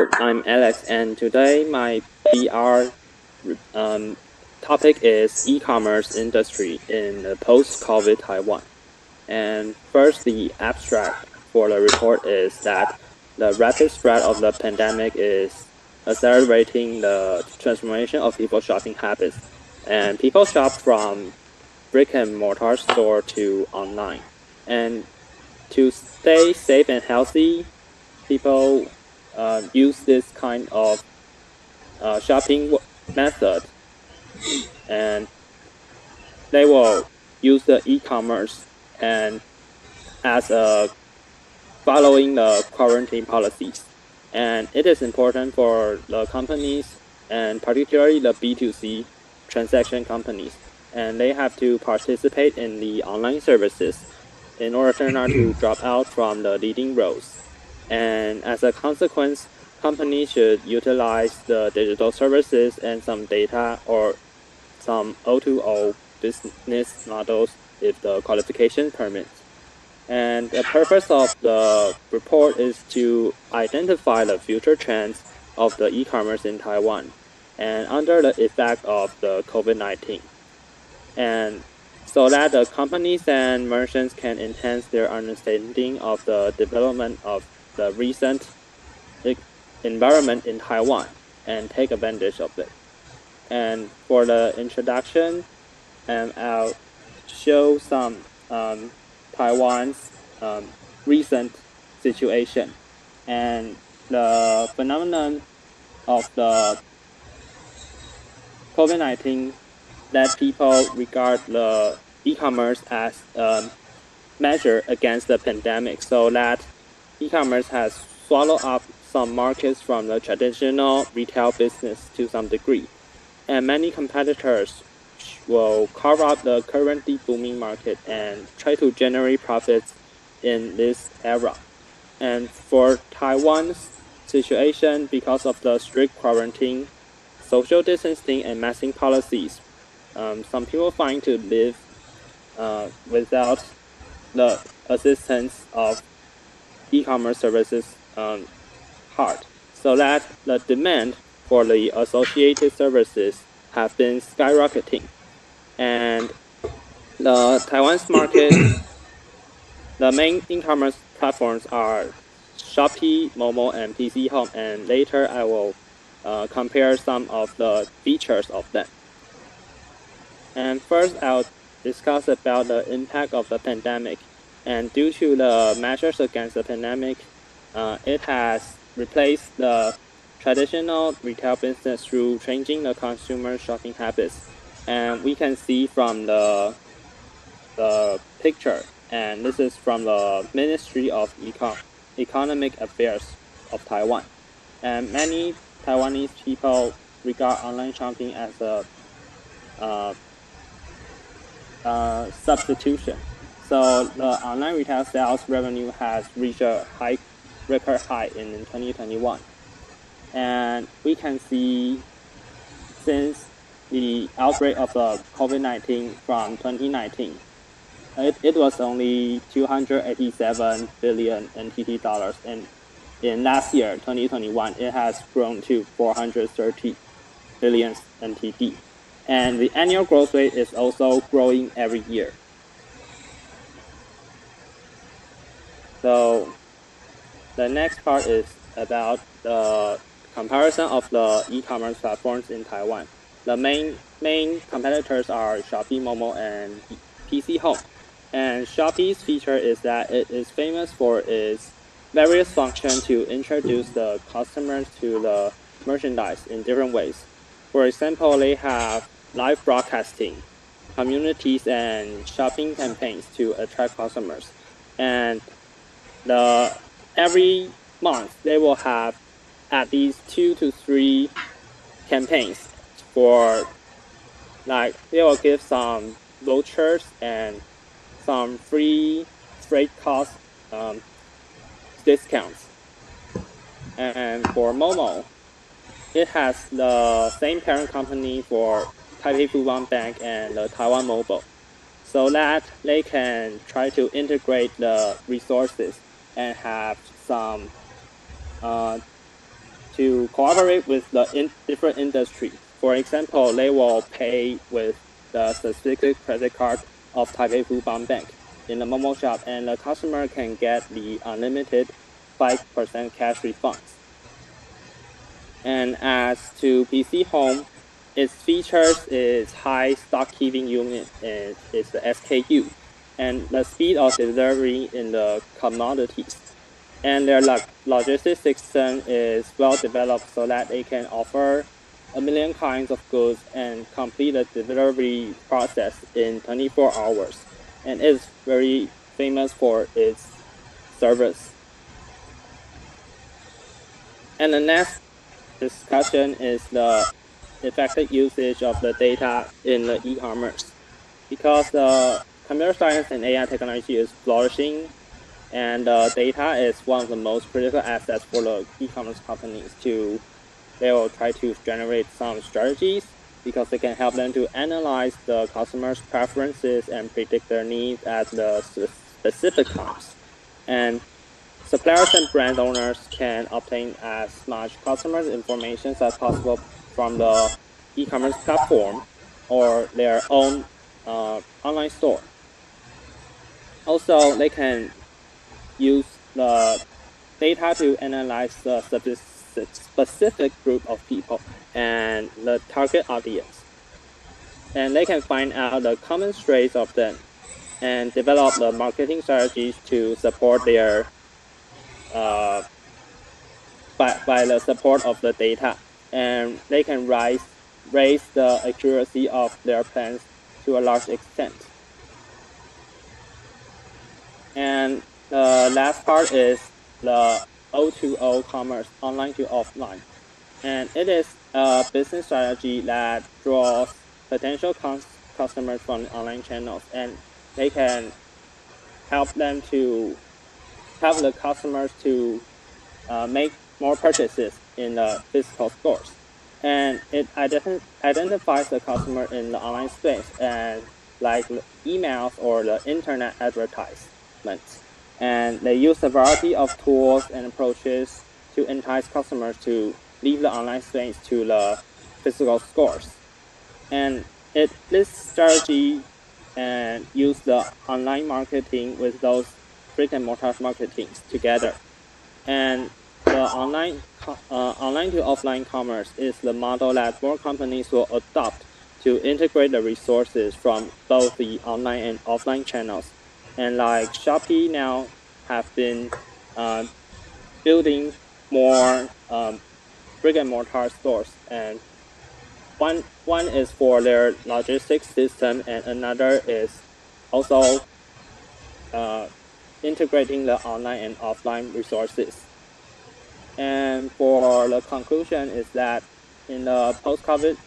Hello, I'm Alex, and today my PR um, topic is e-commerce industry in the post-COVID Taiwan. And first, the abstract for the report is that the rapid spread of the pandemic is accelerating the transformation of people's shopping habits, and people shop from brick and mortar store to online. And to stay safe and healthy, people use this kind of shopping method, and they will use the e-commerce and as a following the quarantine policies. And it is important for the companies and particularly the B2C transaction companies. And they have to participate in the online services in order not to drop out from the leading roles. And as a consequence, companies should utilize the digital services and some data or some O2O business models if the qualification permits. And the purpose of the report is to identify the future trends of the e-commerce in Taiwan and under the effect of the COVID-19. And so that the companies and merchants can enhance their understanding of the development of the recent environment in Taiwan and take advantage of it. And for the introduction, I'll show some Taiwan's recent situation and the phenomenon of the COVID-19 that people regard the e-commerce as a measure against the pandemic, so that e-commerce has swallowed up some markets from the traditional retail business to some degree. And many competitors will carve out the currently booming market and try to generate profits in this era. And for Taiwan's situation, because of the strict quarantine, social distancing, and masking policies, some people find to live without the assistance of e-commerce services hard, so that the demand for the associated services have been skyrocketing. And the Taiwan's market, the main e-commerce platforms are Shopee, Momo, and PC Home. And later I will compare some of the features of them. And first, I'll discuss about the impact of the pandemic. And due to the measures against the pandemic, it has replaced the traditional retail business through changing the consumer shopping habits. And we can see from the picture, and this is from the Ministry of Economic Affairs of Taiwan. And many Taiwanese people regard online shopping as a substitution. So the online retail sales revenue has reached a record high in 2021. And we can see since the outbreak of the COVID-19 from 2019, it was only 287 billion NTD dollars, and in last year, 2021, it has grown to 430 billion NTD. And the annual growth rate is also growing every year. So the next part is about the comparison of the e-commerce platforms in Taiwan. The main competitors are Shopee, Momo, and PC Home. And Shopee's feature is that it is famous for its various functions to introduce the customers to the merchandise in different ways. For example, they have live broadcasting, communities, and shopping campaigns to attract customers. And every month they will have at least 2 to 3 campaigns for, like, they will give some vouchers and some free freight cost discounts. And for Momo, it has the same parent company for Taipei Fubon Bank and the Taiwan Mobile, so that they can try to integrate the resources and have some to cooperate with the different industries. For example, they will pay with the specific credit card of Taipei Fubon Bank in the Momo shop, and the customer can get the unlimited 5% cash refunds. And as to PC Home, its features is high stock keeping unit, and it's the SKU, and the speed of delivery in the commodities. And their logistics system is well developed so that they can offer a million kinds of goods and complete the delivery process in 24 hours. And is very famous for its service. And the next discussion is the effective usage of the data in the e-commerce. Because the computer science and AI technology is flourishing, and data is one of the most critical assets for the e-commerce companies. They will try to generate some strategies because they can help them to analyze the customers' preferences and predict their needs at the specific times. And suppliers and brand owners can obtain as much customer information as possible from the e-commerce platform or their own online store. Also, they can use the data to analyze the specific group of people and the target audience. And they can find out the common traits of them and develop the marketing strategies to support their by the support of the data. And they can raise the accuracy of their plans to a large extent. And the last part is the O2O commerce, online to offline. And it is a business strategy that draws potential customers from online channels, and they can help the customers to make more purchases in the physical stores. And it identifies the customer in the online space, and like emails or the internet advertisements. And they use a variety of tools and approaches to entice customers to leave the online space to the physical stores. And this strategy and use the online marketing with those brick and mortar marketing together. And the online to offline commerce is the model that more companies will adopt to integrate the resources from both the online and offline channels. And like Shopee now have been building more brick and mortar stores, and one is for their logistics system, and another is also integrating the online and offline resources. And for the conclusion is that in the post-COVID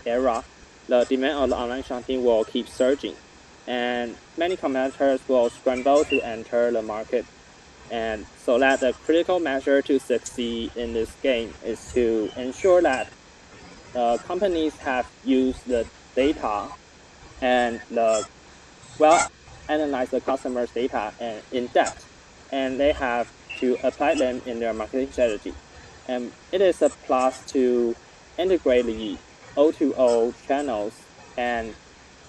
era, the demand of the online shopping will keep surging, and many competitors will scramble to enter the market. And so that the critical measure to succeed in this game is to ensure that companies have used the data and analyze the customer's data and in depth, and they have to apply them in their marketing strategy. And it is a plus to integrate the O2O channels and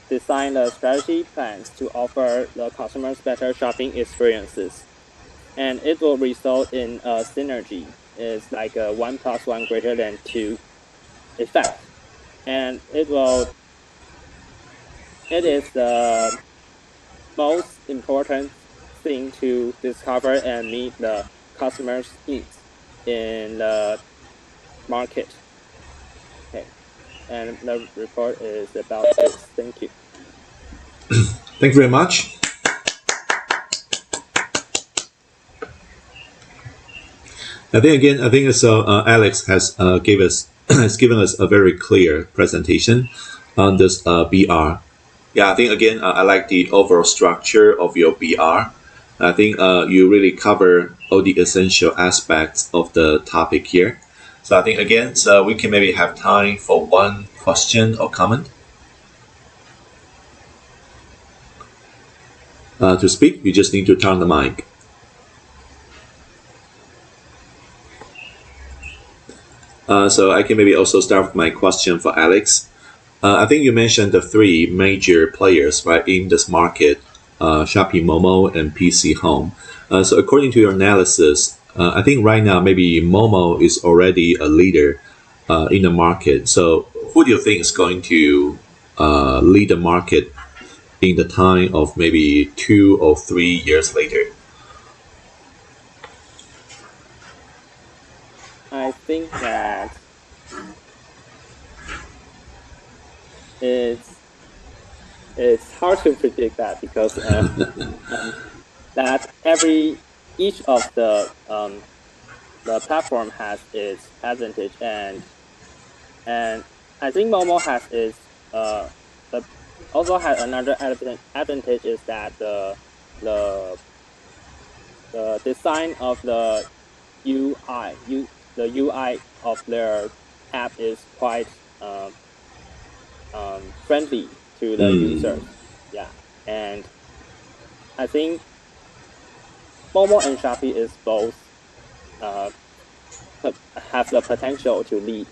design the strategy plans to offer the customers better shopping experiences. And it will result in a synergy. It's like a 1 + 1 > 2 effect. And it is the most important thing to discover and meet the customer's needs in the market. Okay, and the report is about this. Thank you. Thank you very much. I think Alex has has given us a very clear presentation on this BR. Yeah, I think again I like the overall structure of your BR. I think you really cover all the essential aspects of the topic here. So I think again, so we can maybe have time for one question or comment. To speak, you just need to turn the mic. So I can maybe also start with my question for Alex. I think you mentioned the three major players right in this market: Shopee, Momo, and PC Home. So according to your analysis, I think right now maybe Momo is already a leader in the market. So who do you think is going to lead the market in the time of maybe 2 or 3 years later? I think that it's it's hard to predict that because that each of the platform has its advantage, and I think Momo has its the also has another advantage is that the the design of the the UI of their app is quite friendly to the users. Yeah, and I think Momo and Shopee is both uh, have the potential to lead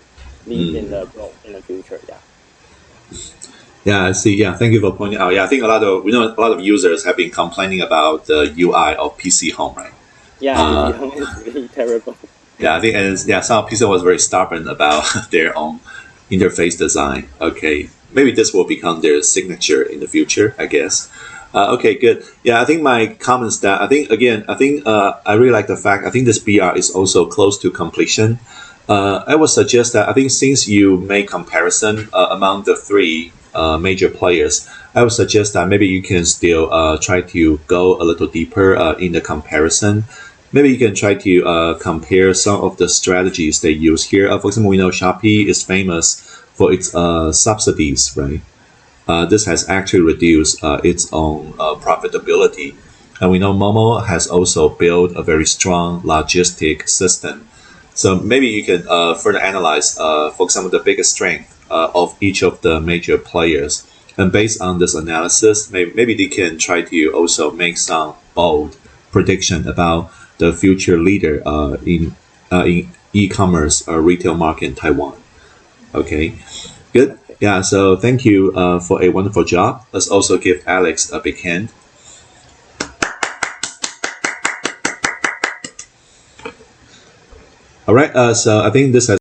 in the role in the future. Yeah. Yeah, I see. Yeah, thank you for pointing out. Yeah, I think a lot of users have been complaining about the UI of PC Home, right? Yeah, PC Home is really terrible. Yeah, I think some PC was very stubborn about their own interface design. Okay, maybe this will become their signature in the future, I guess. Okay, good. Yeah, I think my comments that I really like the fact I think this BR is also close to completion. I would suggest that I think since you make comparison among the three major players, I would suggest that maybe you can still try to go a little deeper in the comparison. Maybe you can try to compare some of the strategies they use here. For example, we know Shopee is famous for its subsidies, right? This has actually reduced its own profitability. And we know Momo has also built a very strong logistic system. So maybe you can further analyze, for example, the biggest strength of each of the major players. And based on this analysis, maybe they can try to also make some bold prediction about the future leader in e-commerce retail market in Taiwan. Okay, good. Yeah, so thank you for a wonderful job. Let's also give Alex a big hand. All right, so I think this has